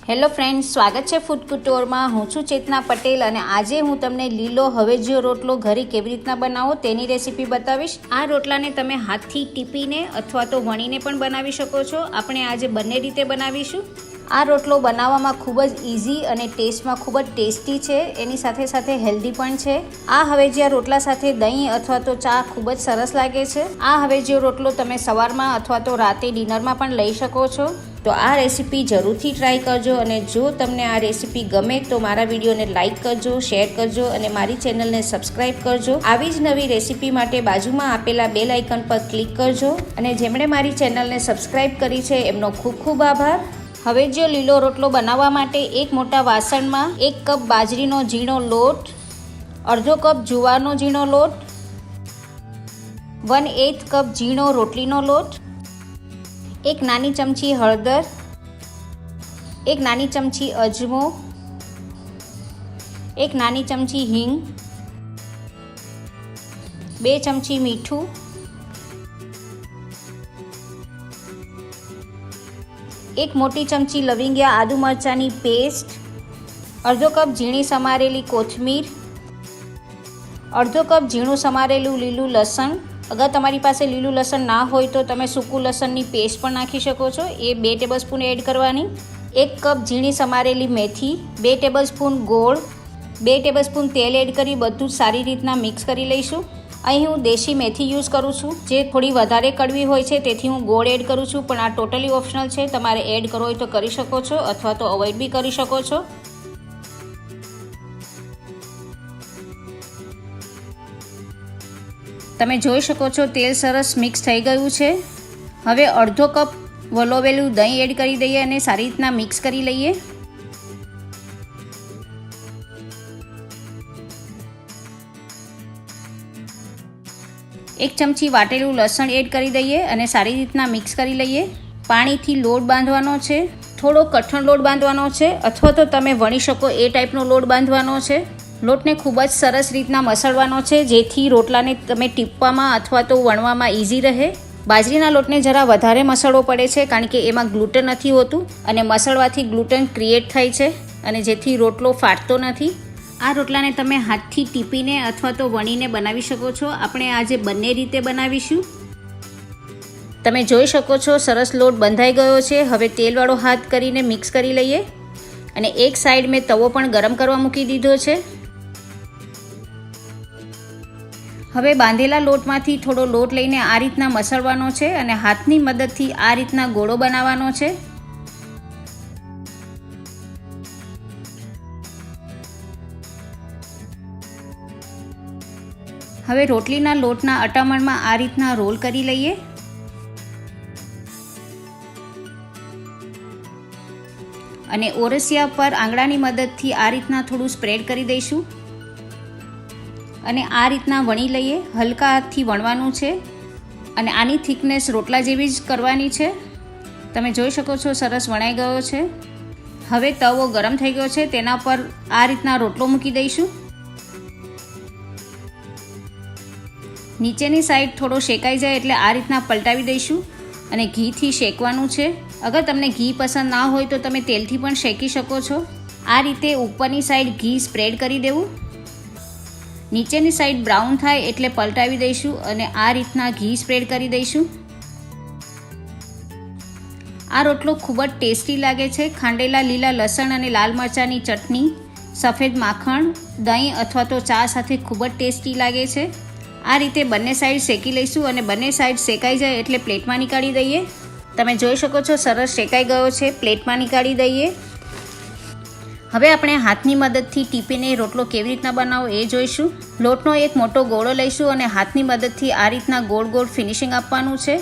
Hello friends, સ્વાગત છે food કુટોરમાં। હું છું ચેતના પટેલ અને આજે હું તમને લીલો હવેજીયો રોટલો ઘરે કેવી રીતના બનાવો તેની રેસીપી બતાવીશ। આ રોટલાને તમે હાથથી ટીપીને અથવા તો વણીને પણ બનાવી શકો છો। આપણે આજે બંને રીતે બનાવીશું। આ રોટલો બનાવવામાં ખૂબ જ ઇઝી અને ટેસ્ટમાં ખૂબ જ ટેસ્ટી છે, એની સાથે સાથે હેલ્ધી પણ છે। આ હવેજીયા રોટલા સાથે દહીં અથવા તો ચા ખૂબ જ સરસ લાગે છે। આ હવેજીયો રોટલો તમે સવારમાં અથવા તો રાતે ડિનરમાં પણ લઈ શકો છો। તો આ રેસીપી જરૂરથી ટ્રાય કરજો અને જો તમને આ રેસીપી ગમે તો મારા વિડીયોને લાઇક કરજો, શેર કરજો અને મારી ચેનલને સબસ્ક્રાઇબ કરજો। આવી જ નવી રેસીપી માટે બાજુમાં આપેલા બેલ આઇકન પર ક્લિક કરજો અને જેમણે મારી ચેનલને સબસ્ક્રાઇબ કરી છે એમનો ખૂબ ખૂબ આભાર। હવેજીયો લીલો રોટલો બનાવવા માટે એક મોટા વાસણમાં 1 કપ બાજરીનો ઝીણો લોટ, અડધો કપ જુવારનો ઝીણો લોટ, 1/8 કપ ઝીણો રોટલીનો લોટ, 1 નાની ચમચી હળદર, 1 નાની ચમચી અજમો, 1 નાની ચમચી હિંગ, 2 ચમચી મીઠું, 1 મોટી ચમચી લવિંગિયા આદુ મરચાંની પેસ્ટ, અડધો કપ ઝીણી સમારેલી કોથમીર, અડધો કપ ઝીણું સમારેલું લીલું લસણ। અગર તમારી પાસે લીલું લસણ ના હોય તો તમે સૂકું લસણની પેસ્ટ પણ નાખી શકો છો, એ 2 ટેબલસ્પૂન એડ કરવાની। 1 કપ ઝીણી સમારેલી મેથી, 2 ટેબલસ્પૂન ગોળ, 2 ટેબલસ્પૂન તેલ એડ કરી બધું જ સારી રીતના મિક્સ કરી લઈશું। અહીં હું દેશી મેથી યુઝ કરું છું, જે થોડી વધારે કડવી હોય છે, તેથી હું ગોળ એડ કરું છું, પણ આ ટોટલી ઓપ્શનલ છે, તમારે એડ કરવો હોય તો કરી શકો છો અથવા તો અવોઇડ બી કરી શકો છો। તમે જોઈ શકો છો તેલ સરસ મિક્સ થઈ ગયું છે। હવે અડધો કપ વલોવેલું દહીં એડ કરી દઈએ અને સારી રીતના મિક્સ કરી લઈએ। એક ચમચી વાટેલું લસણ એડ કરી દઈએ અને સારી રીતના મિક્સ કરી લઈએ। પાણીથી લોટ બાંધવાનો છે, થોડો કઠણ લોટ બાંધવાનો છે અથવા તો તમે વણી શકો એ ટાઈપનો લોટ બાંધવાનો છે। લોટને ખૂબ જ સરસ રીતના મસળવાનો છે, જેથી રોટલાને તમે ટીપવામાં અથવા તો વણવામાં ઇઝી રહે। બાજરીના લોટને જરા વધારે મસળવો પડે છે, કારણ કે એમાં ગ્લુટન નથી હોતું અને મસળવાથી ગ્લુટન ક્રિએટ થાય છે અને જેથી રોટલો ફાટતો નથી। આ રોટલાને તમે હાથથી ટીપીને અથવા તો વણીને બનાવી શકો છો। આપણે આજે બંને રીતે બનાવીશું। તમે જોઈ શકો છો સરસ લોટ બંધાઈ ગયો છે। હવે તેલવાળો હાથ કરીને મિક્સ કરી લઈએ અને એક સાઈડ મેં તવો પણ ગરમ કરવા મૂકી દીધો છે। હવે બાંધેલા લોટમાંથી થોડો લોટ લઈને આ રીતના મસળવાનો છે અને હાથની મદદથી આ રીતના ગોળો બનાવવાનો છે। હવે રોટલીના લોટના અટામણમાં આ રીતના રોલ કરી લઈએ અને ઓરસિયા પર આંગળાની મદદથી આ રીતના થોડું સ્પ્રેડ કરી દઈશું અને આ રીતના વણી લઈએ। હલકા હાથથી વણવાનું છે અને આની થિકનેસ રોટલા જેવી જ કરવાની છે। તમે જોઈ શકો છો સરસ વણાઈ ગયો છે। હવે તવો ગરમ થઈ ગયો છે, તેના પર આ રીતના રોટલો મૂકી દઈશું। નીચેની સાઈડ થોડો શેકાઈ જાય એટલે આ રીતના પલટાવી દઈશું અને ઘીથી શેકવાનું છે। અગર તમને ઘી પસંદ ના હોય તો તમે તેલથી પણ શેકી શકો છો। આ રીતે ઉપરની સાઈડ ઘી સ્પ્રેડ કરી દેવું, નીચેની સાઈડ બ્રાઉન થાય એટલે પલટાવી દઈશું અને આ રીતના ઘી સ્પ્રેડ કરી દઈશું। આ રોટલો ખૂબ જ ટેસ્ટી લાગે છે। ખાંડેલા લીલા લસણ અને લાલ મરચાંની ચટણી, સફેદ માખણ, દહીં અથવા તો ચા સાથે ખૂબ જ ટેસ્ટી લાગે છે। આ રીતે બંને સાઈડ શેકી લઈશું અને બંને સાઈડ શેકાઈ જાય એટલે પ્લેટમાં નીકાળી દઈએ। તમે જોઈ શકો છો સરસ શેકાઈ ગયો છે, પ્લેટમાં નીકાળી દઈએ। હવે આપણે હાથની મદદથી ટીપીને રોટલો કેવી રીતના બનાવો એ જોઈશું। લોટનો એક મોટો ગોળો લઈશું અને હાથની મદદથી આ રીતના ગોળ ગોળ ફિનિશિંગ આપવાનું છે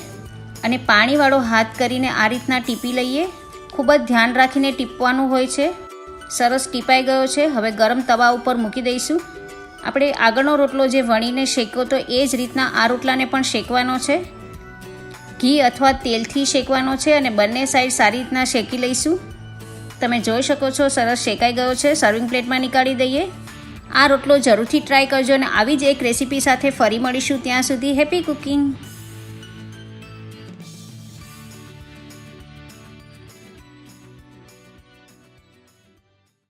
અને પાણીવાળો હાથ કરીને આ રીતના ટીપી લઈએ। ખૂબ જ ધ્યાન રાખીને ટીપવાનું હોય છે। સરસ ટીપાઈ ગયો છે। હવે ગરમ તવા ઉપર મૂકી દઈશું। આપણે આગળનો રોટલો જે વણીને શેક્યો તો એ જ રીતના આ રોટલાને પણ શેકવાનો છે। ઘી અથવા તેલથી શેકવાનો છે અને બંને સાઈડ સારી રીતના શેકી લઈશું। તમે જોઈ શકો છો સરસ શેકાઈ ગયો છે। સર્વિંગ પ્લેટમાં નીકાળી દઈએ। આ રોટલો જરૂરથી ટ્રાય કરજો અને આવી જ એક રેસીપી સાથે ફરી મળીશું। ત્યાં સુધી હેપી કુકિંગ।